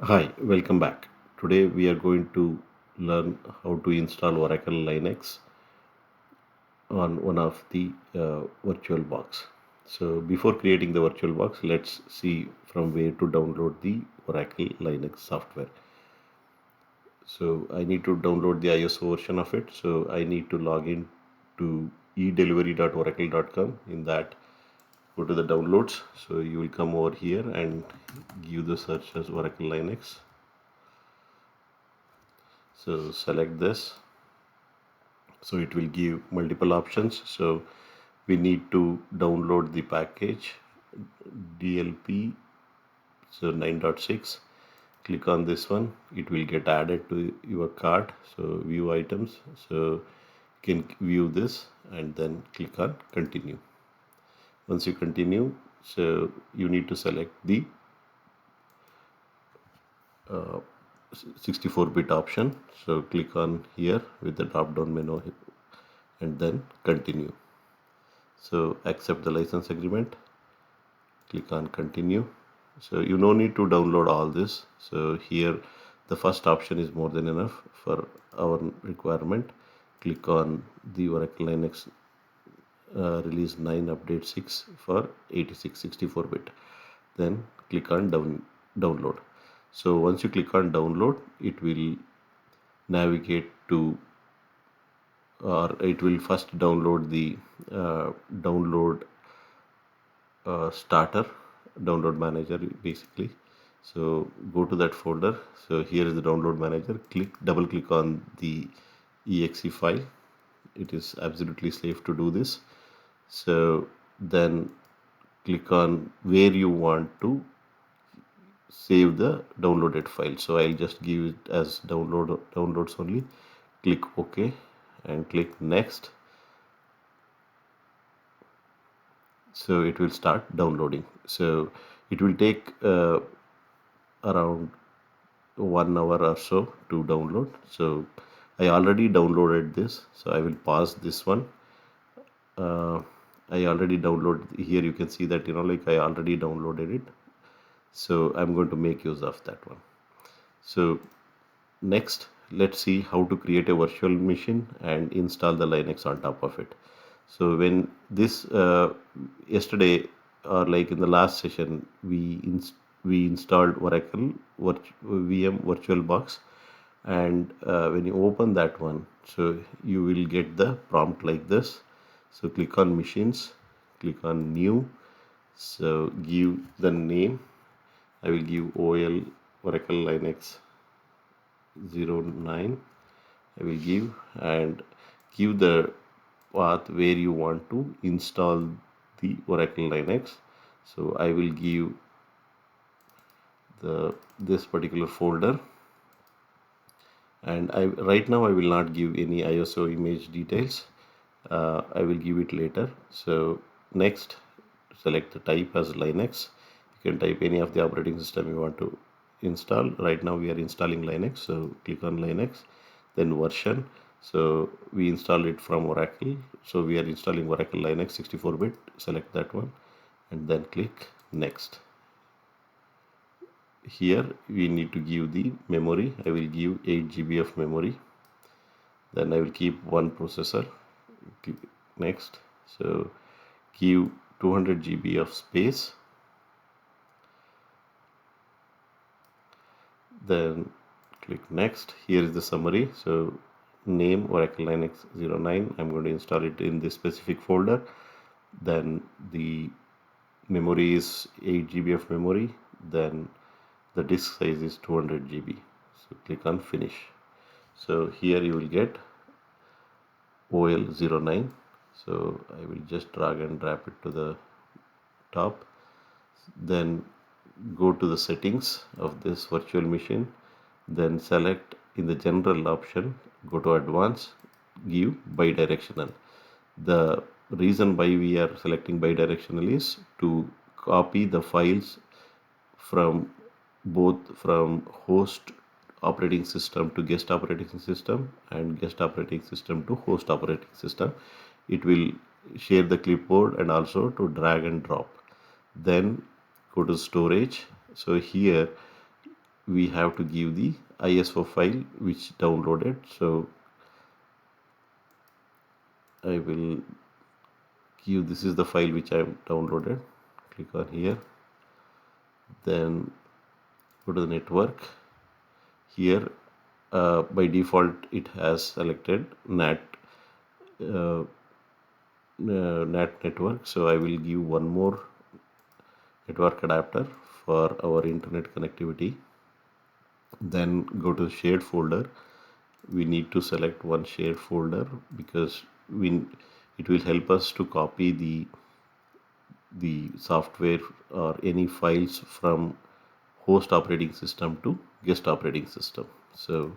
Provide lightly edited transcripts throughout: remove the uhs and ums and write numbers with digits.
Hi, welcome back. Today we are going to learn how to install Oracle Linux on one of the VirtualBox. So before creating the VirtualBox, let's see from where to download the Oracle Linux software. So I need to download the ISO version of it. So I need to log in to edelivery.oracle.com. In that, go to the downloads. So you will come over here and give the search as Oracle Linux. So select this. So it will give multiple options. So we need to download the package DLP, so 9.6. Click on this one, it will get added to your cart. So view items, so you can view this and then click on continue. Once you continue, so you need to select the 64-bit option. So click on here with the drop down menu and then continue. So accept the license agreement, click on continue. So you no need to download all this. So here the first option is more than enough for our requirement. Click on the Oracle Linux release 9 update 6 for 86 64-bit. Then click on download. So once you click on download, it will navigate to, or it will first download the download starter download manager basically. So go to that folder. So here is the download manager. Double click on the exe file. It is absolutely safe to do this. So then click on where you want to save the downloaded file. So I'll just give it as downloads only. Click OK and click next. So it will start downloading. So it will take around 1 hour or so to download. So I already downloaded this, so I will pause this one. I already downloaded. Here you can see that like I already downloaded it, so I'm going to make use of that one. So next, let's see how to create a virtual machine and install the Linux on top of it. So when this yesterday, or like in the last session, we installed Oracle VM VirtualBox, and when you open that one, so you will get the prompt like this. So click on machines, click on new. So give the name. I will give OL Oracle Linux 09. I will give, and give the path where you want to install the Oracle Linux. So I will give this particular folder, and right now I will not give any ISO image details. I will give it later. So next, select the type as Linux. You can type any of the operating system you want to install. Right now we are installing Linux, so click on Linux, then version. So we install it from Oracle, so we are installing Oracle Linux 64-bit. Select that one and then click next. Here we need to give the memory. I will give 8 GB of memory. Then I will keep one processor. Click next. So give 200 GB of space. Then click next. Here is the summary. So name Oracle Linux 09. I'm going to install it in this specific folder. Then the memory is 8 GB of memory. Then the disk size is 200 GB. So click on finish. So here you will get OL09. So I will just drag and drop it to the top. Then go to the settings of this virtual machine. Then select in the general option, go to advanced, give bidirectional. The reason why we are selecting bidirectional is to copy the files from host operating system to guest operating system and guest operating system to host operating system. It will share the clipboard and also to drag and drop. Then go to storage. So here we have to give the ISO file which downloaded. So I will give, this is the file which I have downloaded. Click on here, then go to the network. Here by default it has selected uh, NAT network, so I will give one more network adapter for our internet connectivity. Then go to shared folder. We need to select one shared folder because it will help us to copy the software or any files from host operating system to guest operating system. So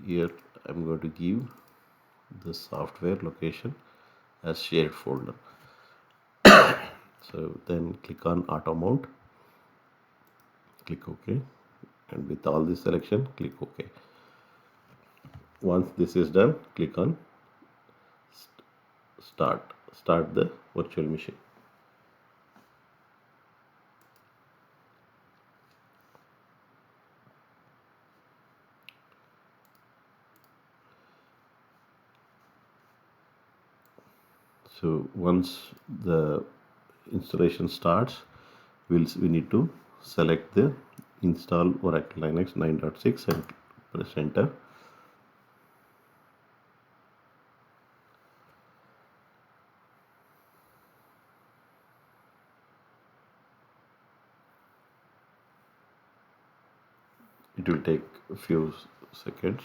here I'm going to give the software location as shared folder. So then click on auto mount, click OK, and with all this selection click OK. Once this is done, click on start the virtual machine. So once the installation starts, we need to select the install Oracle Linux 9.6 and press enter. It will take a few seconds.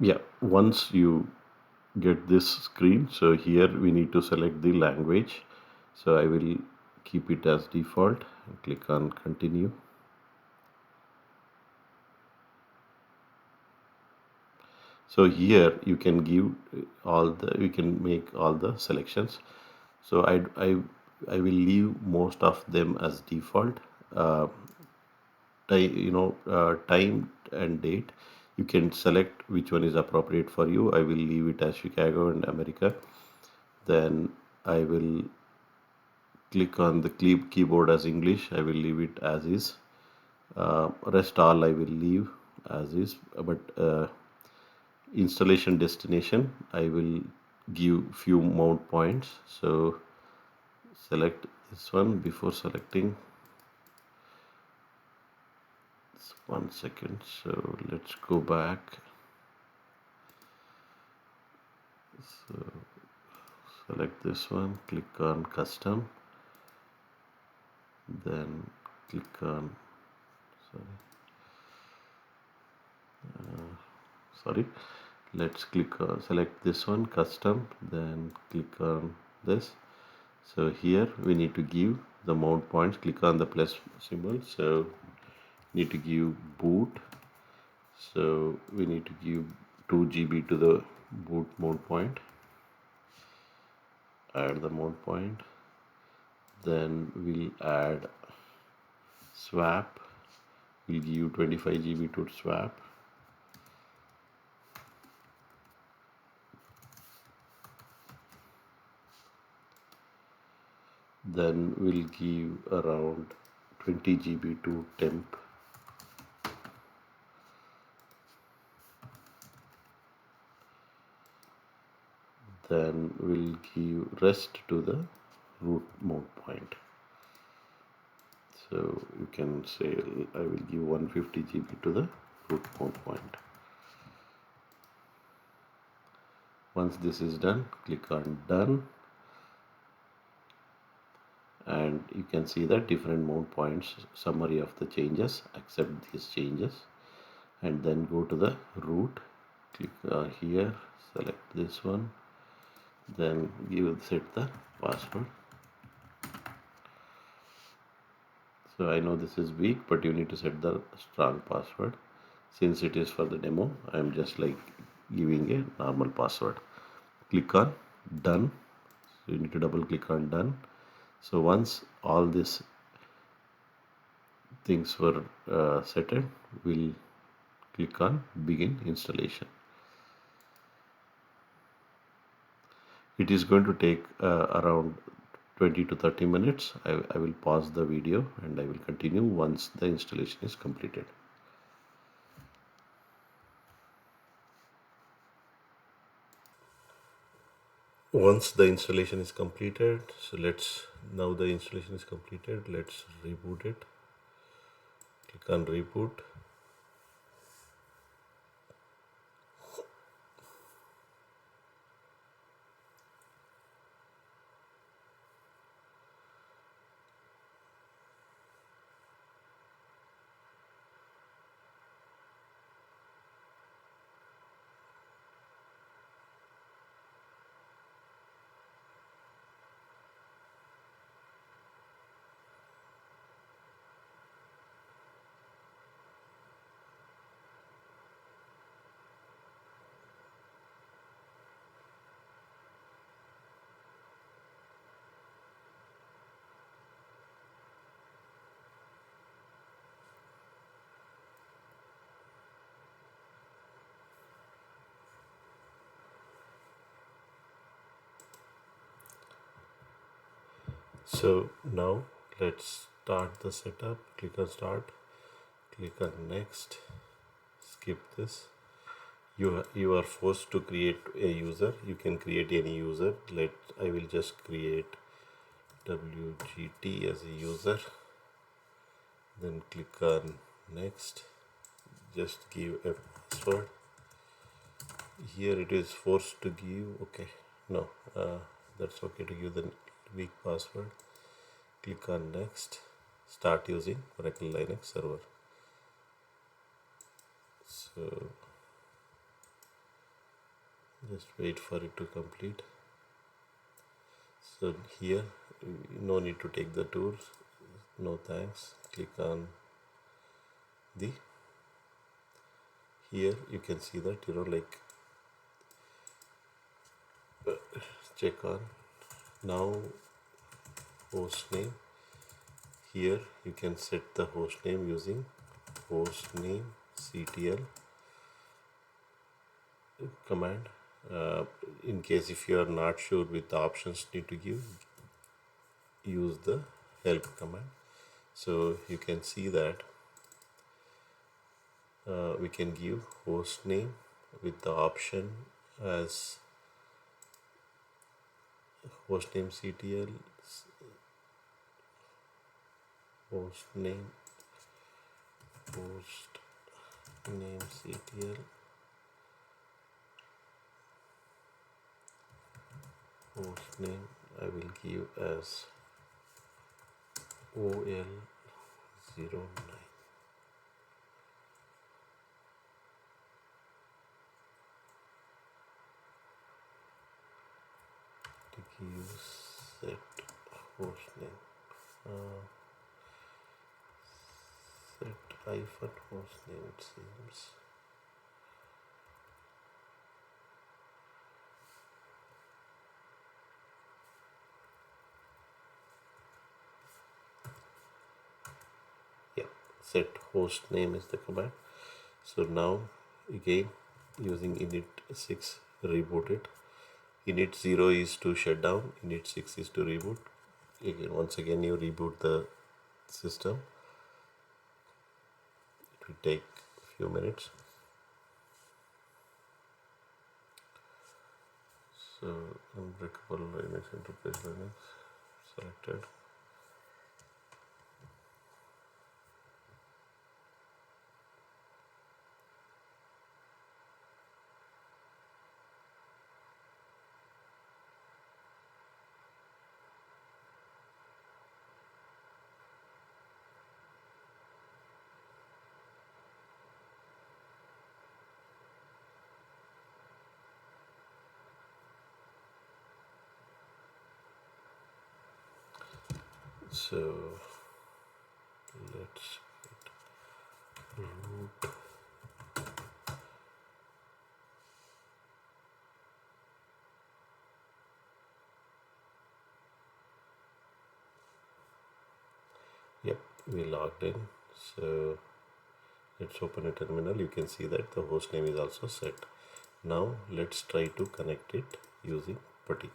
Yeah, once you get this screen, so here we need to select the language. So I will keep it as default and click on continue. So here you can give you can make all the selections. So I will leave most of them as default. Time and date, you can select which one is appropriate for you. I will leave it as Chicago and America. Then I will click on the keyboard as English. I will leave it as is. Rest all I will leave as is, but installation destination I will give few mount points. So select this one. Before selecting, 1 second, so let's go back. So select this one, click on custom, then click on sorry let's click select this one, custom, then click on this. So here we need to give the mount points. Click on the plus symbol. So need to give boot. So we need to give 2 GB to the boot mount point. Add the mount point. Then we'll add swap. We'll give 25 GB to swap. Then we'll give around 20 GB to temp. Then we'll give rest to the root mount point. So you can say I will give 150 GB to the root mount point. Once this is done, click on done, and you can see the different mount points summary of the changes. Accept these changes and then go to the root, click here, select this one, then set the password. So I know this is weak, but you need to set the strong password. Since it is for the demo, I am just like giving a normal password. Click on done. So you need to double click on done. So once all these things were settled, we'll click on begin installation. It is going to take around 20 to 30 minutes. I will pause the video and I will continue once the installation is completed. Once the installation is completed, so now the installation is completed, let's reboot it. Click on reboot. So now let's start the setup. Click on start, click on next, skip this. You are forced to create a user. You can create any user. I will just create WGT as a user, then click on next. Just give a password. Here it is forced to give, okay, no, that's okay to give the weak password. Click on next, start using Oracle Linux server. So just wait for it to complete. So here no need to take the tools, no thanks. Click on the, here you can see that like check on now host name. Here you can set the host name using hostname ctl command. In case if you are not sure with the options need to give, use the help command. So you can see that we can give host name with the option as hostname ctl, hostname ctl, hostname I will give as OL09. To give set hostname, set hyphen hostname it seems. Yeah, set host name is the command. So now again using init6 reboot it. Init0 is to shut down, init6 is to reboot. Again, once again you reboot the system. It will take a few minutes. So unbreakable Linux enterprise Linux selected. So let's get root. Yep, we logged in. So let's open a terminal. You can see that the host name is also set. Now let's try to connect it using PuTTY.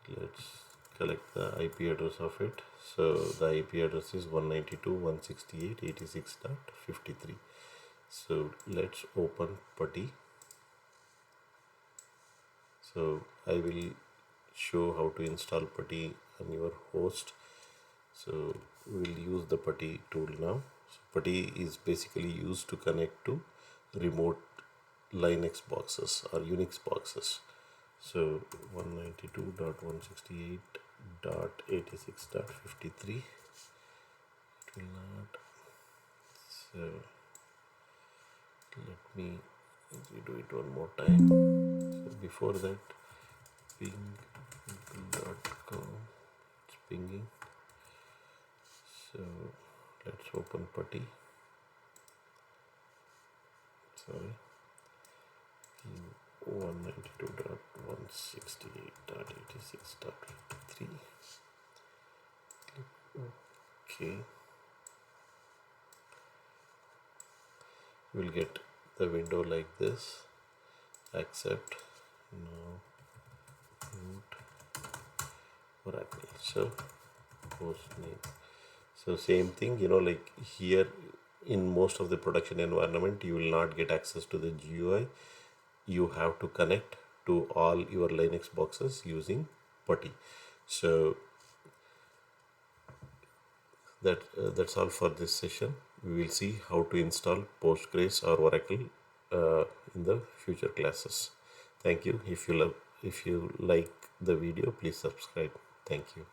Let's collect the IP address of it. So the IP address is 192.168.86.53. So let's open PuTTY. So I will show how to install PuTTY on your host. So we will use the PuTTY tool now. So PuTTY is basically used to connect to remote Linux boxes or Unix boxes. So 192.168.86.53. It will not. So let me do it one more time. So before that, ping.com, it's pinging. So let's open PuTTY. Sorry, 192.168.86.53. Okay, we'll get the window like this. Accept. Now root Oracle. So host name. So same thing, like here in most of the production environment, you will not get access to the GUI. You have to connect to all your Linux boxes using PuTTY. So that's all for this session. We will see how to install Postgres or Oracle in the future classes. Thank you. If you like the video, please subscribe. Thank you.